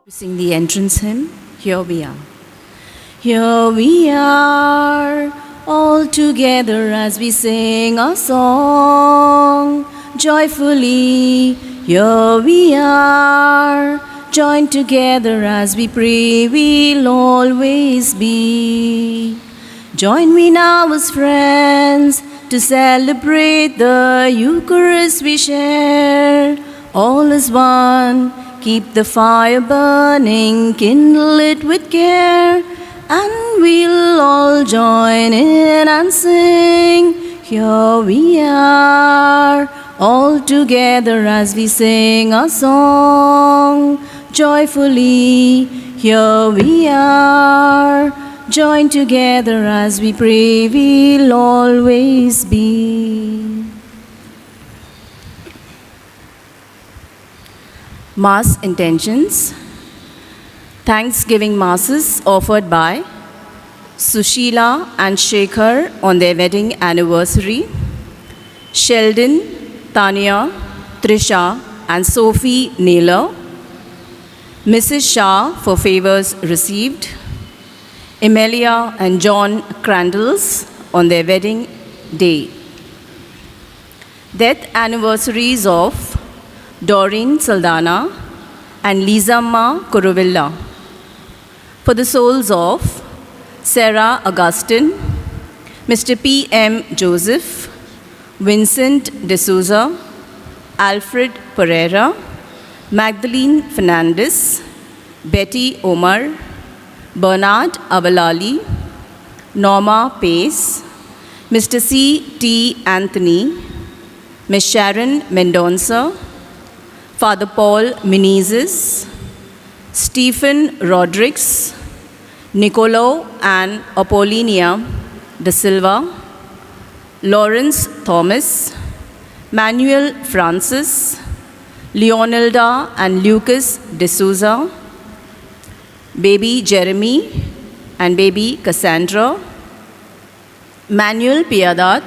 Sing the entrance hymn. Here we are. Here we are, all together as we sing a song. Joyfully, here we are, joined together as we pray we'll always be. Join me now as friends to celebrate the Eucharist we share. All is one. Keep the fire burning, kindle it with care, and we'll all join in and sing. Here we are, all together as we sing a song. Joyfully, here we are, joined together as we pray we'll always be. Mass intentions. Thanksgiving masses offered by Sushila and Shekhar on their wedding anniversary. Sheldon, Tanya, Trisha and Sophie Naylor. Mrs. Shah for favors received. Emilia and John Crandalls on their wedding day. Death anniversaries of Doreen Saldana and Lizamma Kuruvilla. For the souls of Sarah Augustine, Mr. P. M. Joseph, Vincent D'Souza, Alfred Pereira, Magdalene Fernandez, Betty Omar, Bernard Abalali, Norma Pace, Mr. C. T. Anthony, Ms. Sharon Mendonça, Father Paul Menezes, Stephen Rodrigues, Nicolo and Apollinia da Silva, Lawrence Thomas, Manuel Francis, Leonilda and Lucas D'Souza, baby Jeremy and baby Cassandra, Manuel Piedad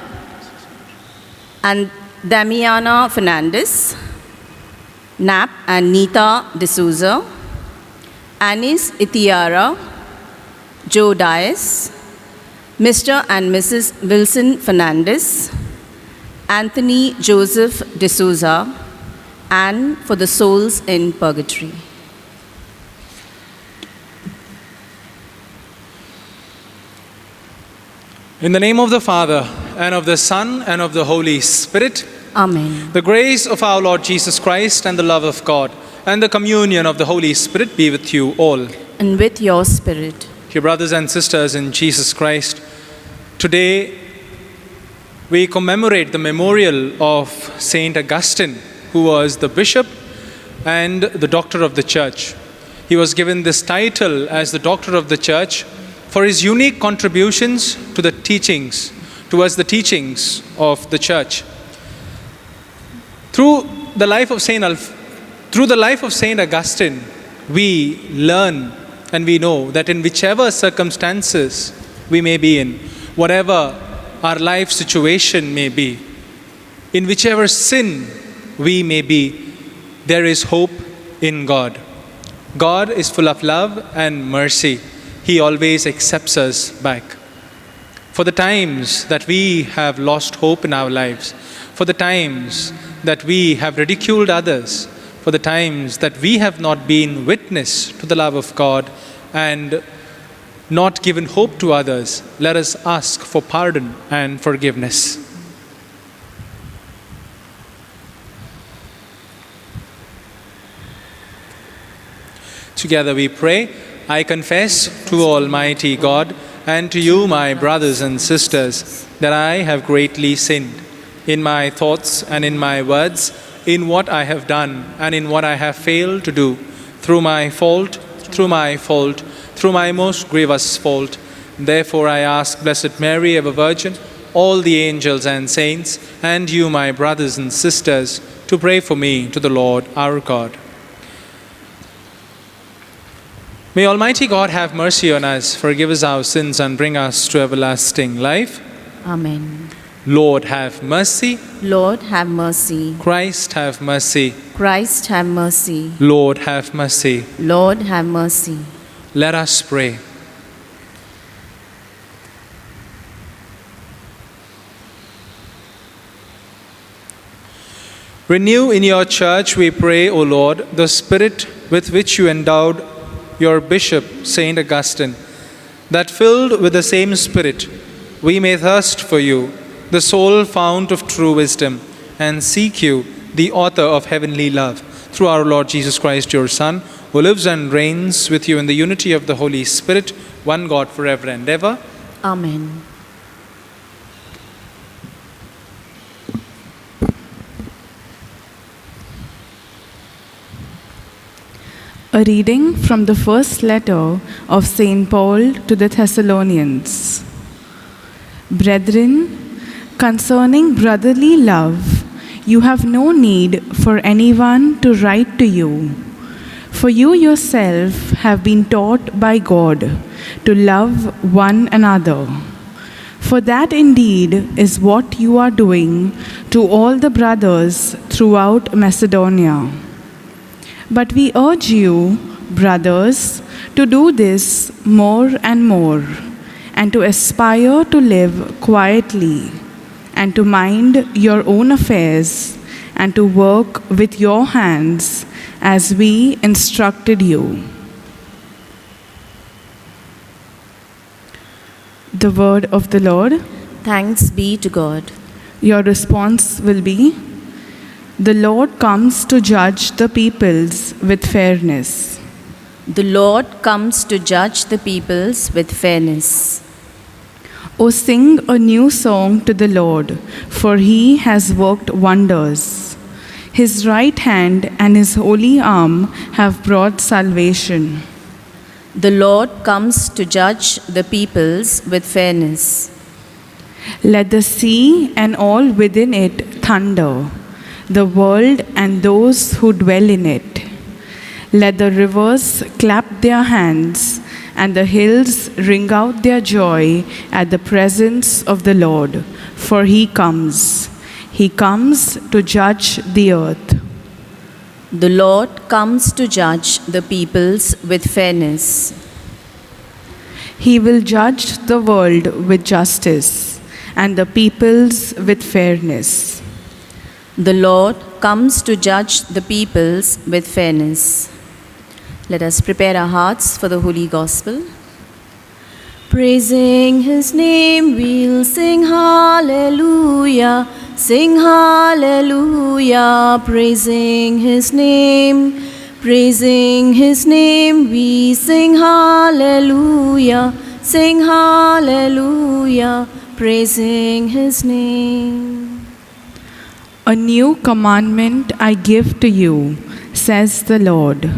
and Damiana Fernandez, Nap and Nita D'Souza, Anis Itiara, Joe Dias, Mr. and Mrs. Wilson Fernandez, Anthony Joseph D'Souza, and for the souls in purgatory. In the name of the Father, and of the Son, and of the Holy Spirit. Amen. The grace of our Lord Jesus Christ and the love of God and the communion of the Holy Spirit be with you all. And with your spirit. Dear brothers and sisters in Jesus Christ, today we commemorate the memorial of Saint Augustine, who was the bishop and the doctor of the church. He was given this title as the doctor of the church for his unique contributions to the teachings, towards the teachings of the church. Through the life of Saint Augustine, we learn and we know that in whichever circumstances we may be in, whatever our life situation may be, in whichever sin we may be, there is hope in God. God is full of love and mercy. He always accepts us back. For the times that we have lost hope in our lives, for the times that we have ridiculed others, for the times that we have not been witness to the love of God and not given hope to others, let us ask for pardon and forgiveness. Together we pray. I confess to Almighty God and to you, my brothers and sisters, that I have greatly sinned in my thoughts and in my words, in what I have done and in what I have failed to do, through my most grievous fault. Therefore I ask Blessed Mary, ever Virgin, all the angels and saints, and you, my brothers and sisters, to pray for me to the Lord our God. May Almighty God have mercy on us, forgive us our sins, and bring us to everlasting life. Amen. Lord, have mercy. Lord, have mercy. Christ, have mercy. Christ, have mercy. Lord, have mercy. Lord, have mercy. Let us pray. Renew in your church, we pray, O Lord, the spirit with which you endowed your bishop, Saint Augustine, that filled with the same spirit, we may thirst for you, the sole fount of true wisdom, and seek you, the author of heavenly love, through our Lord Jesus Christ, your Son, who lives and reigns with you in the unity of the Holy Spirit, one God forever and ever. Amen. A reading from the first letter of St. Paul to the Thessalonians. Brethren, concerning brotherly love, you have no need for anyone to write to you, for you yourself have been taught by God to love one another. For that indeed is what you are doing to all the brothers throughout Macedonia. But we urge you, brothers, to do this more and more, and to aspire to live quietly, and to mind your own affairs, and to work with your hands as we instructed you. The word of the Lord. Thanks be to God. Your response will be, the Lord comes to judge the peoples with fairness. The Lord comes to judge the peoples with fairness. O sing a new song to the Lord, for he has worked wonders. His right hand and his holy arm have brought salvation. The Lord comes to judge the peoples with fairness. Let the sea and all within it thunder, the world and those who dwell in it. Let the rivers clap their hands, and the hills ring out their joy at the presence of the Lord, for he comes. He comes to judge the earth. The Lord comes to judge the peoples with fairness. He will judge the world with justice, and the peoples with fairness. The Lord comes to judge the peoples with fairness. Let us prepare our hearts for the Holy Gospel. Praising his name, we'll sing hallelujah, sing hallelujah. Praising his name, we sing hallelujah, sing hallelujah. Praising his name. A new commandment I give to you, says the Lord,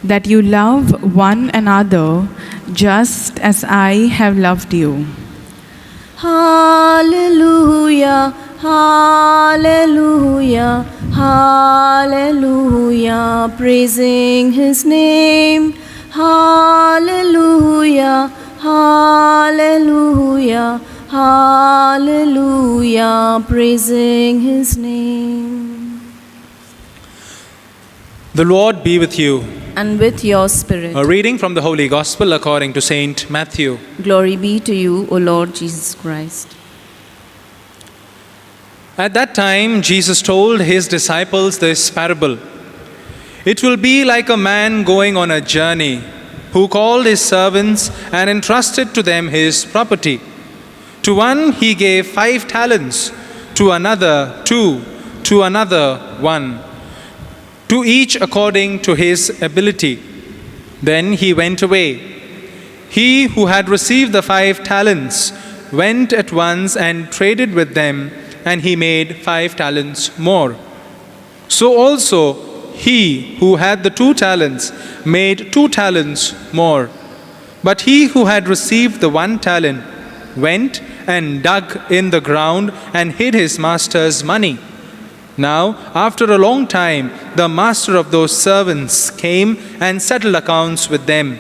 that you love one another just as I have loved you. Hallelujah, hallelujah, hallelujah. Praising his name. Hallelujah, hallelujah, hallelujah. Praising his name. The Lord be with you. And with your spirit. A reading from the Holy Gospel according to Saint Matthew. Glory be to you, O Lord Jesus Christ. At that time, Jesus told his disciples this parable. It will be like a man going on a journey who called his servants and entrusted to them his property. To one he gave 5 talents, to another 2, to another 1, to each according to his ability. Then he went away. He who had received the 5 talents went at once and traded with them, and he made 5 talents more. So also he who had the 2 talents made 2 talents more. But he who had received the 1 talent went and dug in the ground and hid his master's money. Now, after a long time, the master of those servants came and settled accounts with them.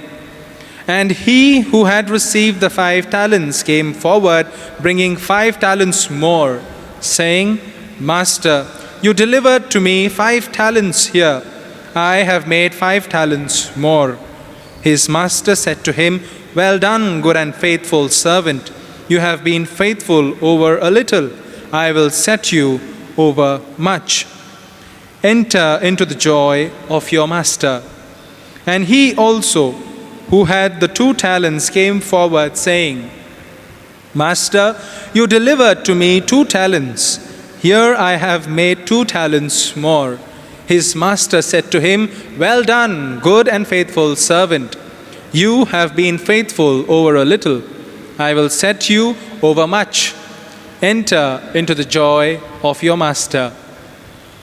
And he who had received the 5 talents came forward, bringing 5 talents more, saying, Master, you delivered to me 5 talents here. I have made 5 talents more. His master said to him, Well done, good and faithful servant. You have been faithful over a little. I will set you over much. Enter into the joy of your master. And he also, who had the 2 talents, came forward, saying, Master, you delivered to me 2 talents. Here I have made 2 talents more. His master said to him, Well done, good and faithful servant. You have been faithful over a little. I will set you over much. Enter into the joy of your master.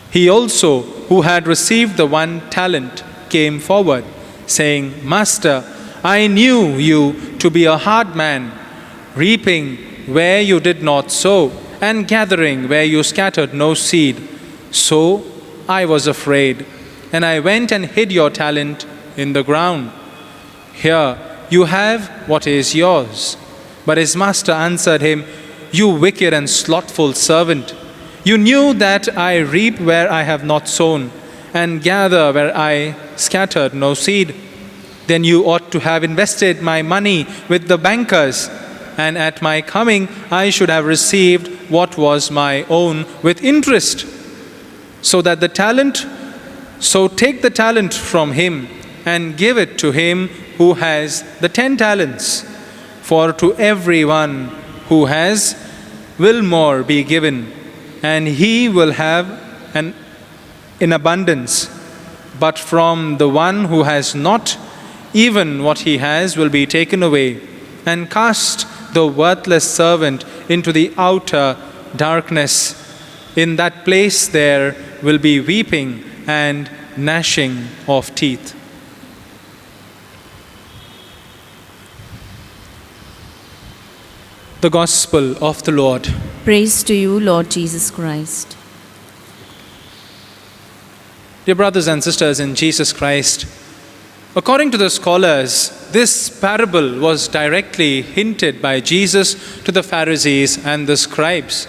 He also, who had received the 1 talent, came forward, saying, Master, I knew you to be a hard man, reaping where you did not sow, and gathering where you scattered no seed. So I was afraid, and I went and hid your talent in the ground. Here you have what is yours. But his master answered him, You wicked and slothful servant, you knew that I reap where I have not sown, and gather where I scattered no seed. Then you ought to have invested my money with the bankers, and at my coming I should have received what was my own with interest. So take the talent from him, and give it to him who has the 10 talents. For to everyone who has will more be given, and he will have in abundance. But from the one who has not, even what he has will be taken away. And cast the worthless servant into the outer darkness. In that place there will be weeping and gnashing of teeth. The Gospel of the Lord. Praise to you, Lord Jesus Christ. Dear brothers and sisters in Jesus Christ, according to the scholars, this parable was directly hinted by Jesus to the Pharisees and the scribes,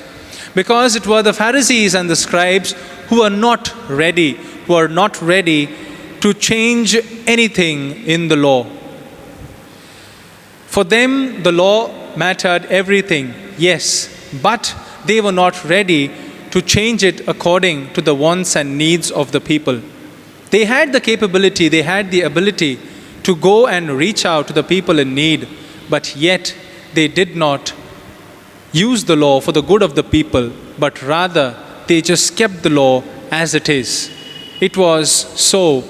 because it were the Pharisees and the scribes who were not ready to change anything in the law. For them, the law mattered everything, yes, but they were not ready to change it according to the wants and needs of the people. They had the capability, they had the ability to go and reach out to the people in need, but yet they did not use the law for the good of the people, but rather they just kept the law as it is. It was so,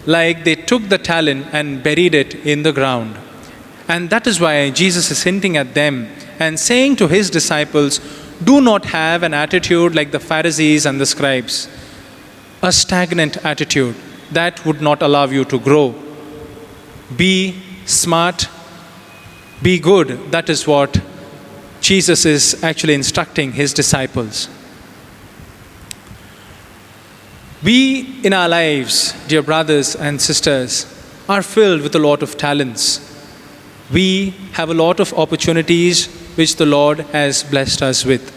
like they took the talent and buried it in the ground. And that is why Jesus is hinting at them and saying to his disciples, do not have an attitude like the Pharisees and the scribes, a stagnant attitude that would not allow you to grow. Be smart, be good. That is what Jesus is actually instructing his disciples. We in our lives, dear brothers and sisters, are filled with a lot of talents. We have a lot of opportunities which the Lord has blessed us with.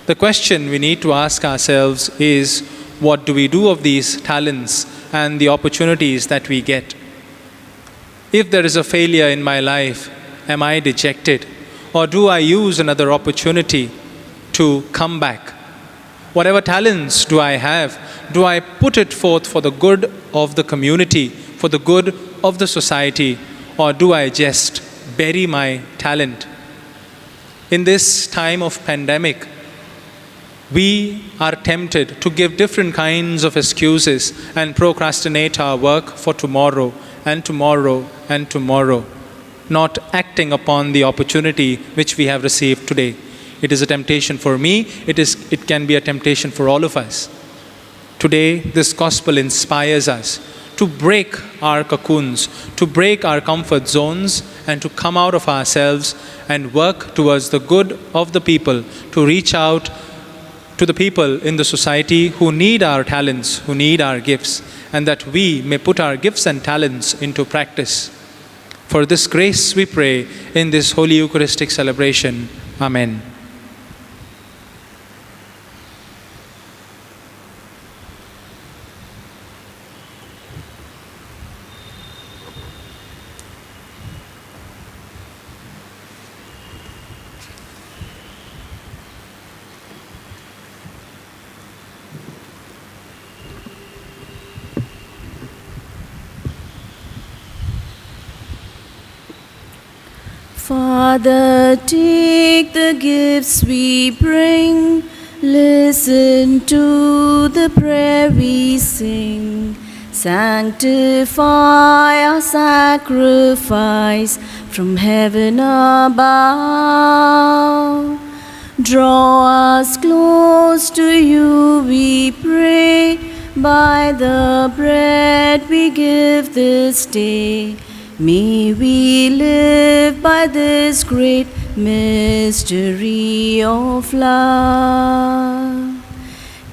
The question we need to ask ourselves is, what do we do of these talents and the opportunities that we get? If there is a failure in my life, am I dejected? Or do I use another opportunity to come back? Whatever talents do I have, do I put it forth for the good of the community, for the good of the society, or do I just bury my talent? In this time of pandemic, we are tempted to give different kinds of excuses and procrastinate our work for tomorrow and tomorrow and tomorrow, not acting upon the opportunity which we have received today. It is a temptation for me, it can be a temptation for all of us. Today, this gospel inspires us to break our cocoons, to break our comfort zones, and to come out of ourselves and work towards the good of the people, to reach out to the people in the society who need our talents, who need our gifts, and that we may put our gifts and talents into practice. For this grace we pray in this Holy Eucharistic celebration. Amen. Father, take the gifts we bring, listen to the prayer we sing. Sanctify our sacrifice from heaven above. Draw us close to you, we pray, by the bread we give this day. May we live by this great mystery of love.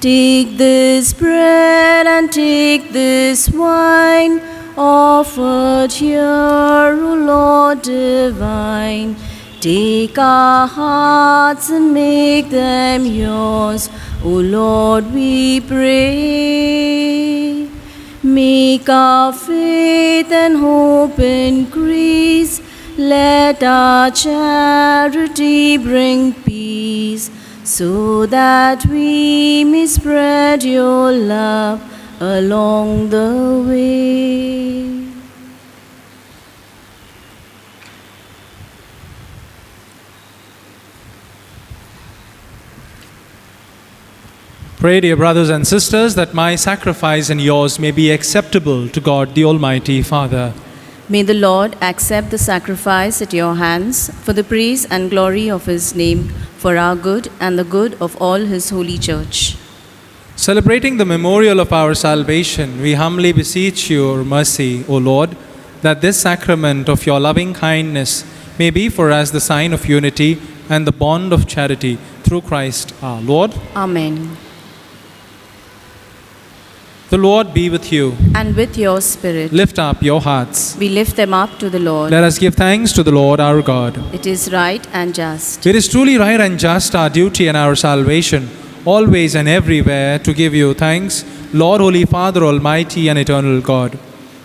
Take this bread and take this wine, offered here, O Lord divine. Take our hearts and make them yours, O Lord, we pray. Make our faith and hope increase. Let our charity bring peace, so that we may spread your love along the way. Pray, dear brothers and sisters, that my sacrifice and yours may be acceptable to God, the Almighty Father. May the Lord accept the sacrifice at your hands for the praise and glory of his name, for our good and the good of all his holy church. Celebrating the memorial of our salvation, we humbly beseech your mercy, O Lord, that this sacrament of your loving kindness may be for us the sign of unity and the bond of charity through Christ our Lord. Amen. The Lord be with you. And with your spirit, Lift up your hearts. we lift them up to the Lord. Let us give thanks to the Lord our God. It is right and just. It is truly right and just, our duty and our salvation, always and everywhere to give you thanks, Lord, Holy Father, Almighty and eternal God.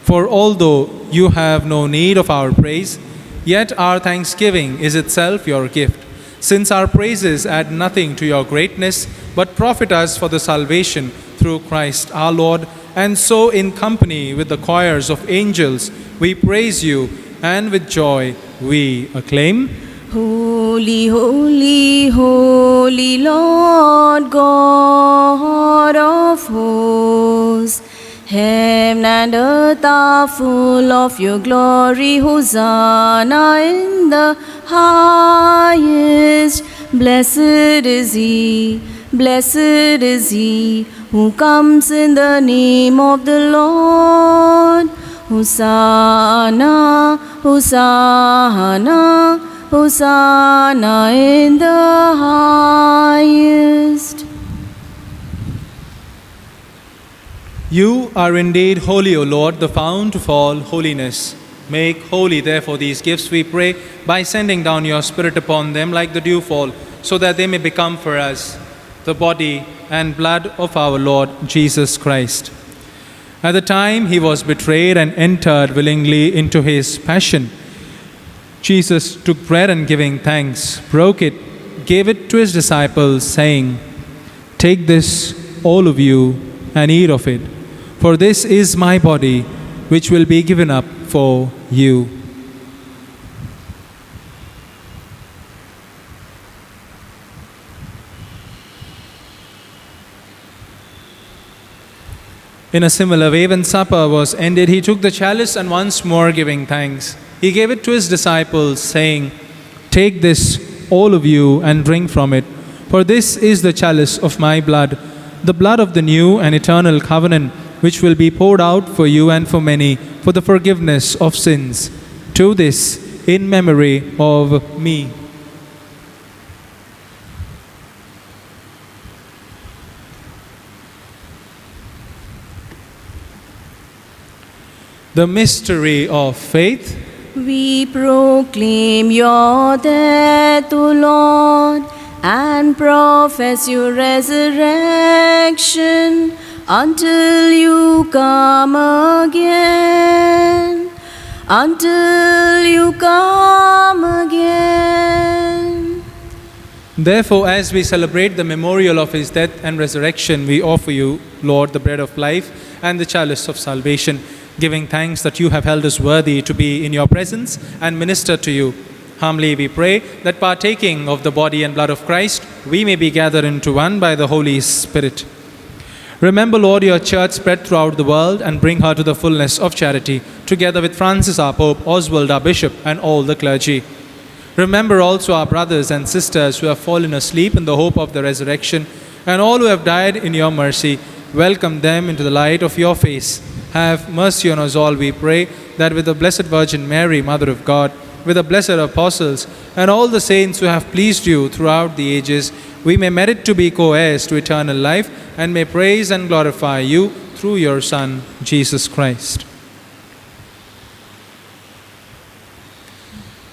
For although you have no need of our praise, yet our thanksgiving is itself your gift, since our praises add nothing to your greatness, but profit us for the salvation through Christ our Lord. And so in company with the choirs of angels, we praise you, and with joy we acclaim. Holy, holy, holy Lord God of hosts, heaven and earth are full of your glory. Hosanna in the highest. Blessed is he who comes in the name of the Lord. Hosanna, Hosanna, Hosanna in the highest. You are indeed holy, O Lord, the fount of all holiness. Make holy, therefore, these gifts, we pray, by sending down your Spirit upon them like the dewfall, so that they may become for us the body and blood of our Lord Jesus Christ. At the time he was betrayed and entered willingly into his passion, Jesus took bread and giving thanks, broke it, gave it to his disciples, saying, "Take this, all of you, and eat of it, for this is my body, which will be given up for you." In a similar way, when supper was ended, he took the chalice and once more giving thanks, he gave it to his disciples, saying, "Take this, all of you, and drink from it, for this is the chalice of my blood, the blood of the new and eternal covenant, which will be poured out for you and for many for the forgiveness of sins. Do this in memory of me." The mystery of faith. We proclaim your death, O Lord, and profess your resurrection until you come again. Until you come again. Therefore, as we celebrate the memorial of his death and resurrection, we offer you, Lord, the bread of life and the chalice of salvation, giving thanks that you have held us worthy to be in your presence and minister to you. Humbly we pray that partaking of the body and blood of Christ, we may be gathered into one by the Holy Spirit. Remember, Lord, your church spread throughout the world and bring her to the fullness of charity, together with Francis our Pope, Oswald our Bishop, and all the clergy. Remember also our brothers and sisters who have fallen asleep in the hope of the resurrection, and all who have died in your mercy. Welcome them into the light of your face. Have mercy on us all, we pray, that with the Blessed Virgin Mary, Mother of God, with the blessed apostles, and all the saints who have pleased you throughout the ages, we may merit to be co-heirs to eternal life, and may praise and glorify you through your Son, Jesus Christ.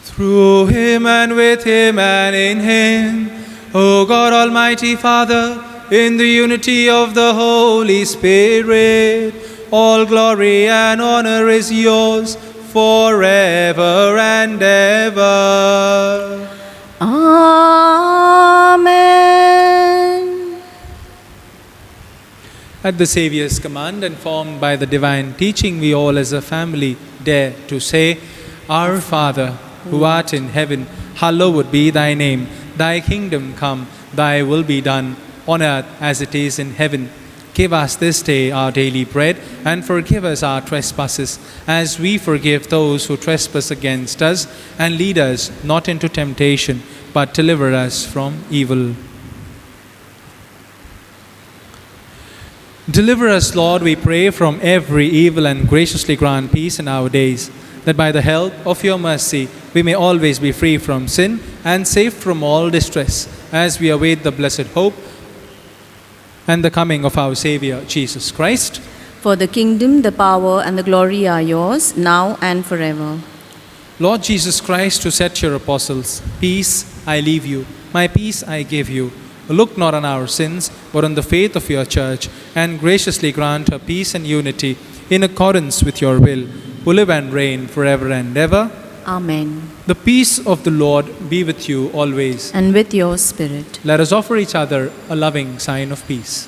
Through him and with him and in him, O God Almighty Father, in the unity of the Holy Spirit, all glory and honor is yours forever and ever. Amen. At the Saviour's command and formed by the divine teaching, we all as a family dare to say, Our Father, who art in heaven, hallowed be thy name. Thy kingdom come, thy will be done, on earth as it is in heaven. Give us this day our daily bread, and forgive us our trespasses, as we forgive those who trespass against us. And lead us not into temptation, but deliver us from evil. Deliver us, Lord, we pray, from every evil, and graciously grant peace in our days, that by the help of your mercy we may always be free from sin and safe from all distress, as we await the blessed hope and the coming of our Savior, Jesus Christ. For the kingdom, the power, and the glory are yours, now and forever. Lord Jesus Christ, who said to your apostles, Peace I leave you, my peace I give you. Look not on our sins, but on the faith of your church, and graciously grant her peace and unity in accordance with your will, who live and reign forever and ever. Amen. The peace of the Lord be with you always. And with your spirit. Let us offer each other a loving sign of peace.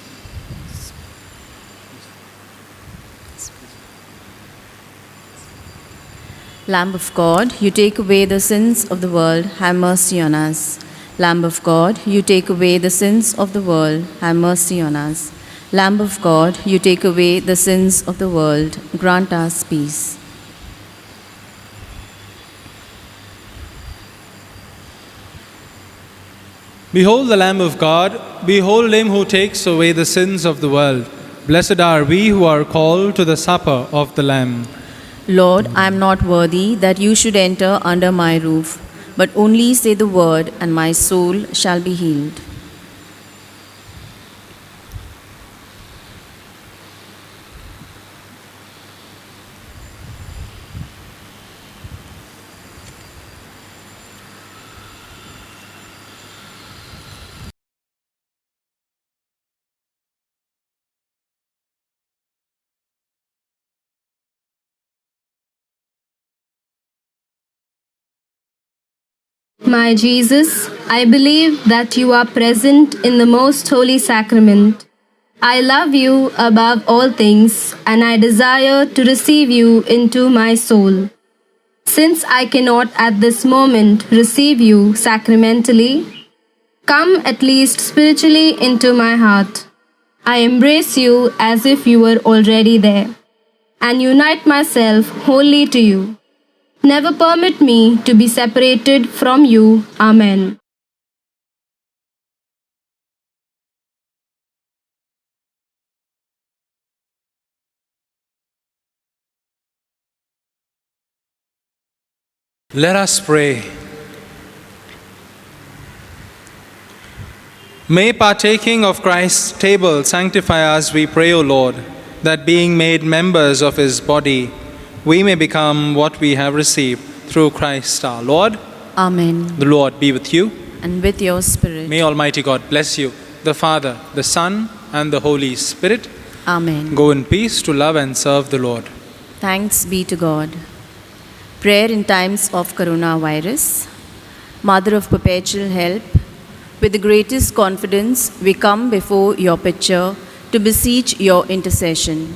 Lamb of God, you take away the sins of the world, have mercy on us. Lamb of God, you take away the sins of the world, have mercy on us. Lamb of God, you take away the sins of the world, grant us peace. Behold the Lamb of God, behold him who takes away the sins of the world. Blessed are we who are called to the supper of the Lamb. Lord, I am not worthy that you should enter under my roof, but only say the word, and my soul shall be healed. My Jesus, I believe that you are present in the most holy sacrament. I love you above all things, and I desire to receive you into my soul. Since I cannot at this moment receive you sacramentally, come at least spiritually into my heart. I embrace you as if you were already there, and unite myself wholly to you. Never permit me to be separated from you. Amen. Let us pray. May partaking of Christ's table sanctify us, we pray, O Lord, that being made members of his body, we may become what we have received. through Christ our Lord. Amen. The Lord be with you. And with your spirit. May Almighty God bless you, the Father, the Son, and the Holy Spirit. Amen. Go in peace to love and serve the Lord. Thanks be to God. Prayer in times of coronavirus. Mother of perpetual help, with the greatest confidence we come before your picture to beseech your intercession.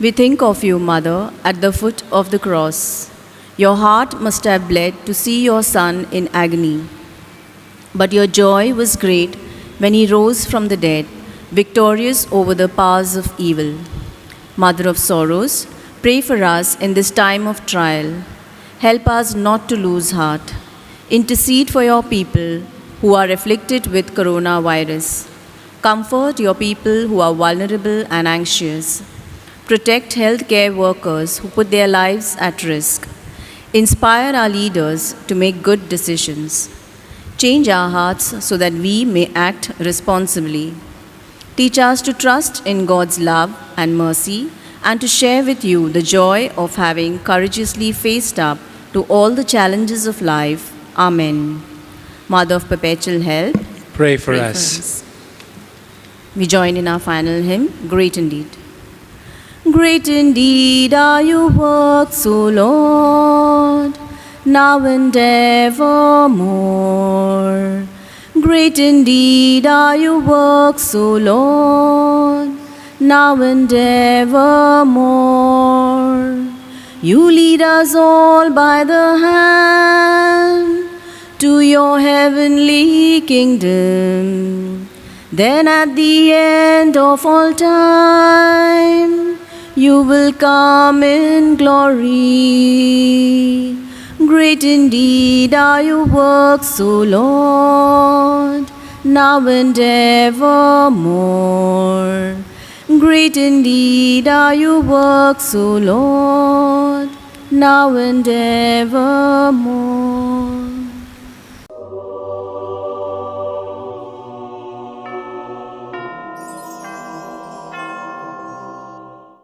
We think of you, Mother, at the foot of the cross. Your heart must have bled to see your Son in agony. But your joy was great when he rose from the dead, victorious over the powers of evil. Mother of sorrows, pray for us in this time of trial. Help us not to lose heart. Intercede for your people who are afflicted with coronavirus. Comfort your people who are vulnerable and anxious. Protect healthcare workers who put their lives at risk. Inspire our leaders to make good decisions. Change our hearts so that we may act responsibly. Teach us to trust in God's love and mercy and to share with you the joy of having courageously faced up to all the challenges of life. Amen. Mother of perpetual help, Pray for pray us. We join in our final hymn, Great Indeed. Great indeed are your works, O Lord, now and evermore. Great indeed are your works, O Lord, now and evermore. You lead us all by the hand to your heavenly kingdom. Then at the end of all time, you will come in glory. Great indeed are your works, O Lord, now and evermore. Great indeed are your works, O Lord, now and evermore.